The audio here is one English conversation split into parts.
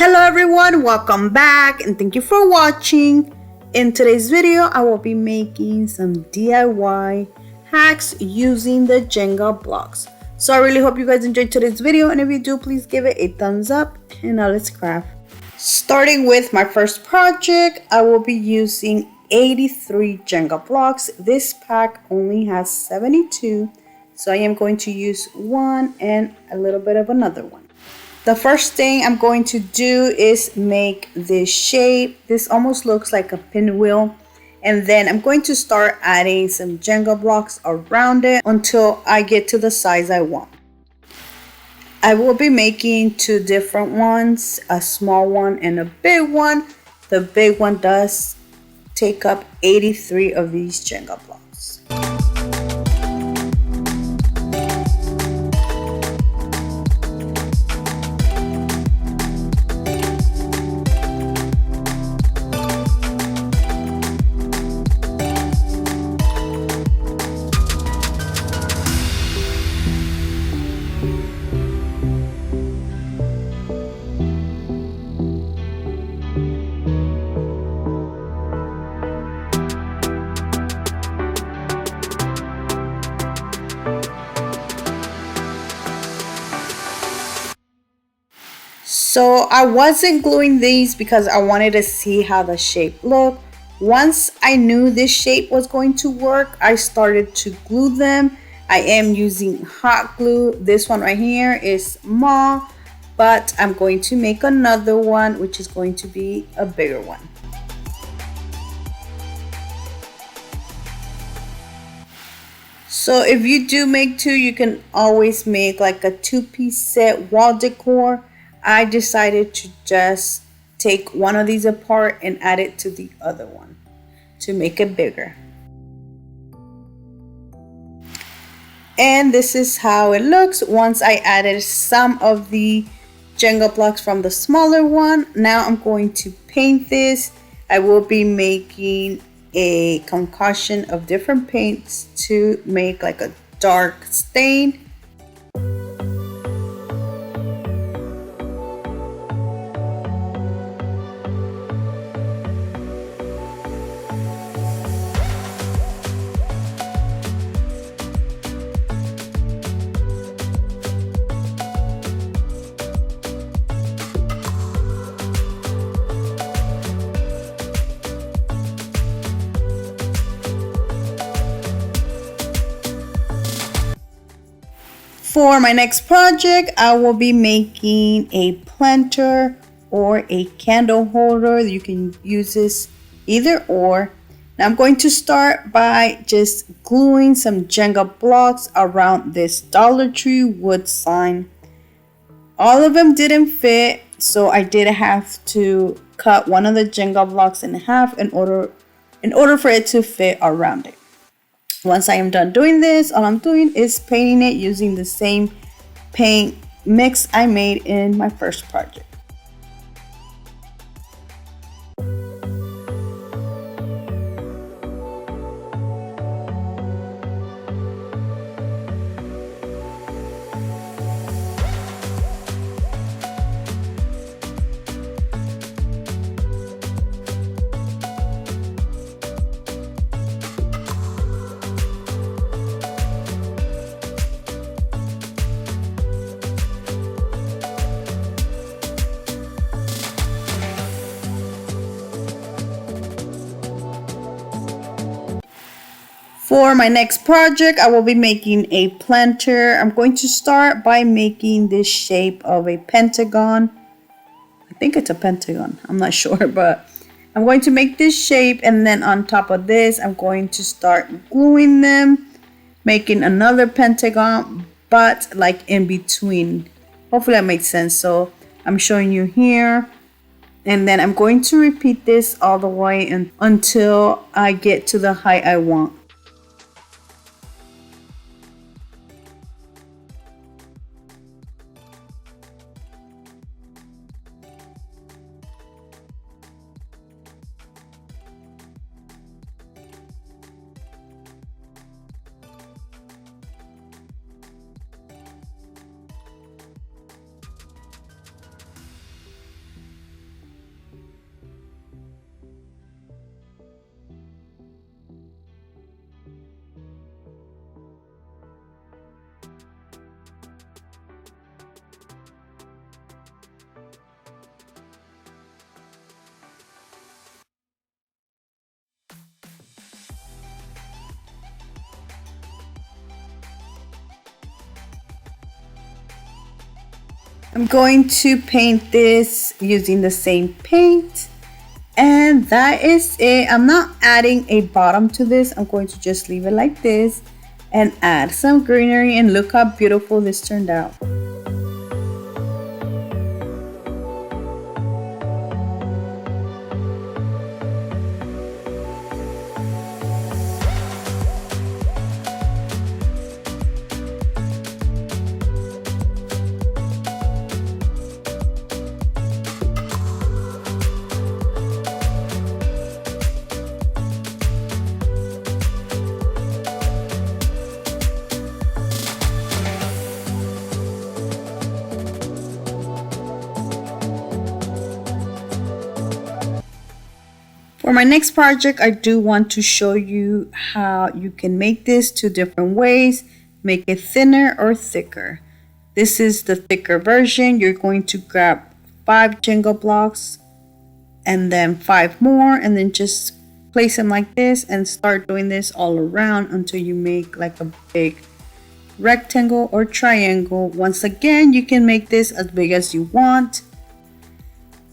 Hello everyone, welcome back and thank you for watching. In today's video, I will be making some DIY hacks using the Jenga blocks. So I really hope you guys enjoyed today's video, and if you do, please give it a thumbs up, and now let's craft. Starting with my first project, I will be using 83 Jenga blocks. This pack only has 72, so I am going to use one and a little bit of another one. The first thing I'm going to do is make this shape. This almost looks like a pinwheel. And then I'm going to start adding some Jenga blocks around it until I get to the size I want. I will be making two different ones, a small one and a big one. The big one does take up 83 of these Jenga blocks. So I wasn't gluing these because I wanted to see how the shape looked. Once I knew this shape was going to work, I started to glue them. I am using hot glue. This one right here is small, but I'm going to make another one, which is going to be a bigger one. So if you do make two, you can always make like a two-piece set wall decor. I decided to just take one of these apart and add it to the other one to make it bigger. And this is how it looks once I added some of the Jenga blocks from the smaller one. Now I'm going to paint this. I will be making a concoction of different paints to make like a dark stain. For my next project, I will be making a planter or a candle holder. You can use this either or. Now I'm going to start by just gluing some Jenga blocks around this Dollar Tree wood sign. All of them didn't fit, so I did have to cut one of the Jenga blocks in half in order for it to fit around it. Once I am done doing this, all I'm doing is painting it using the same paint mix I made in my first project. For my next project, I will be making a planter. I'm going to start by making this shape of a pentagon. I think it's a pentagon. I'm not sure, but I'm going to make this shape, and then on top of this, I'm going to start gluing them, making another pentagon, but like in between. Hopefully that makes sense. So I'm showing you here. And then I'm going to repeat this all the way until I get to the height I want. I'm going to paint this using the same paint. And that is it. I'm not adding a bottom to this. I'm going to just leave it like this and add some greenery, and look how beautiful this turned out. For my next project, I do want to show you how you can make this two different ways. Make it thinner or thicker. This is the thicker version. You're going to grab 5 Jenga blocks and then 5 more, and then just place them like this and start doing this all around until you make like a big rectangle or triangle. Once again, you can make this as big as you want.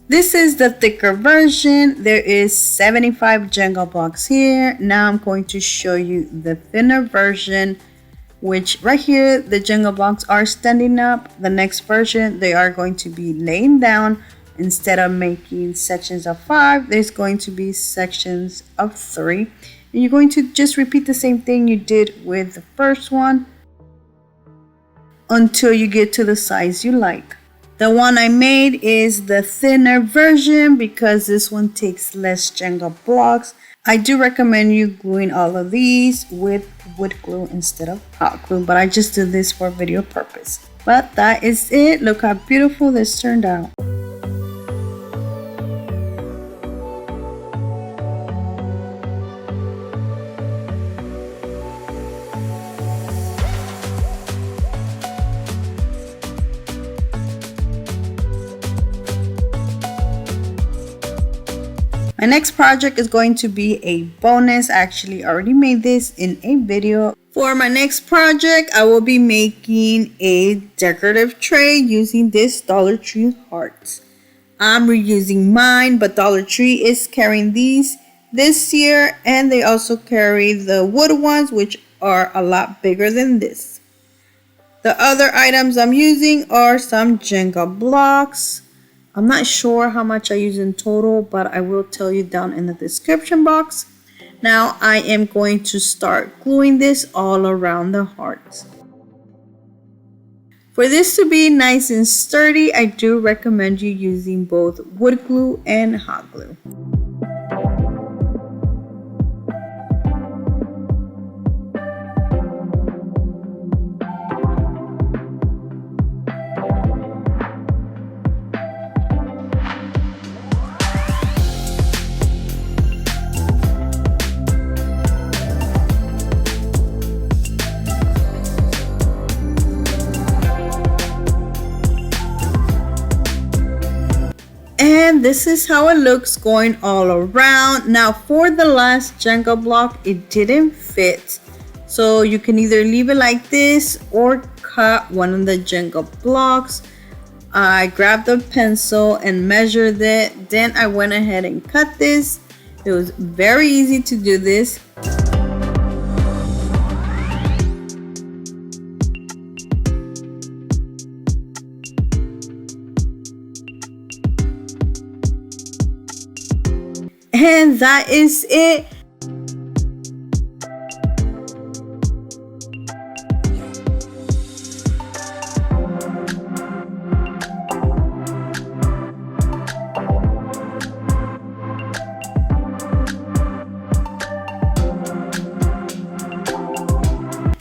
This is the thicker version. There is 75 Jenga blocks here. Now I'm going to show you the thinner version, which right here, the Jenga blocks are standing up. The next version, they are going to be laying down. Instead of making sections of 5, there's going to be sections of 3. And you're going to just repeat the same thing you did with the first one until you get to the size you like. The one I made is the thinner version because this one takes less Jenga blocks. I do recommend you gluing all of these with wood glue instead of hot glue, but I just did this for video purpose. But that is it. Look how beautiful this turned out. My next project is going to be a bonus. I actually already made this in a video. For my next project, I will be making a decorative tray using this Dollar Tree hearts. I'm reusing mine, but Dollar Tree is carrying these this year, and they also carry the wood ones, which are a lot bigger than this. The other items I'm using are some Jenga blocks. I'm not sure how much I use in total, but I will tell you down in the description box. Now I am going to start gluing this all around the hearts. For this to be nice and sturdy, I do recommend you using both wood glue and hot glue. And this is how it looks going all around. Now for the last Jenga block, it didn't fit. So you can either leave it like this or cut one of the Jenga blocks. I grabbed a pencil and measured it. Then I went ahead and cut this. It was very easy to do this. And that is it.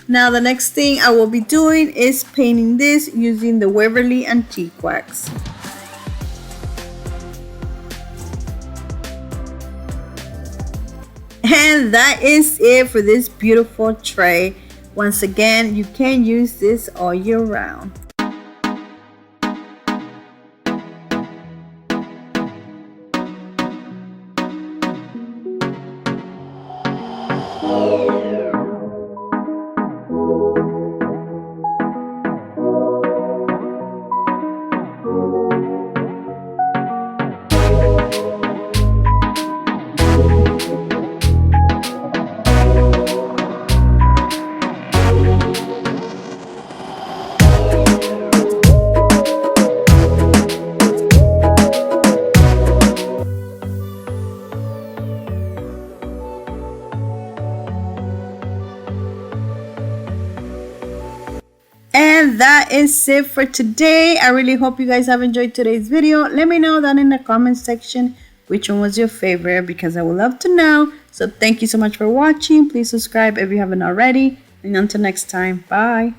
Now the next thing I will be doing is painting this using the Waverly Antique Wax. And that is it for this beautiful tray. Once again, you can use this all year round. is it for today. I really hope you guys have enjoyed today's video. Let me know down in the comment section which one was your favorite, because I would love to know. So thank you so much for watching. Please subscribe if you haven't already. And until next time, bye.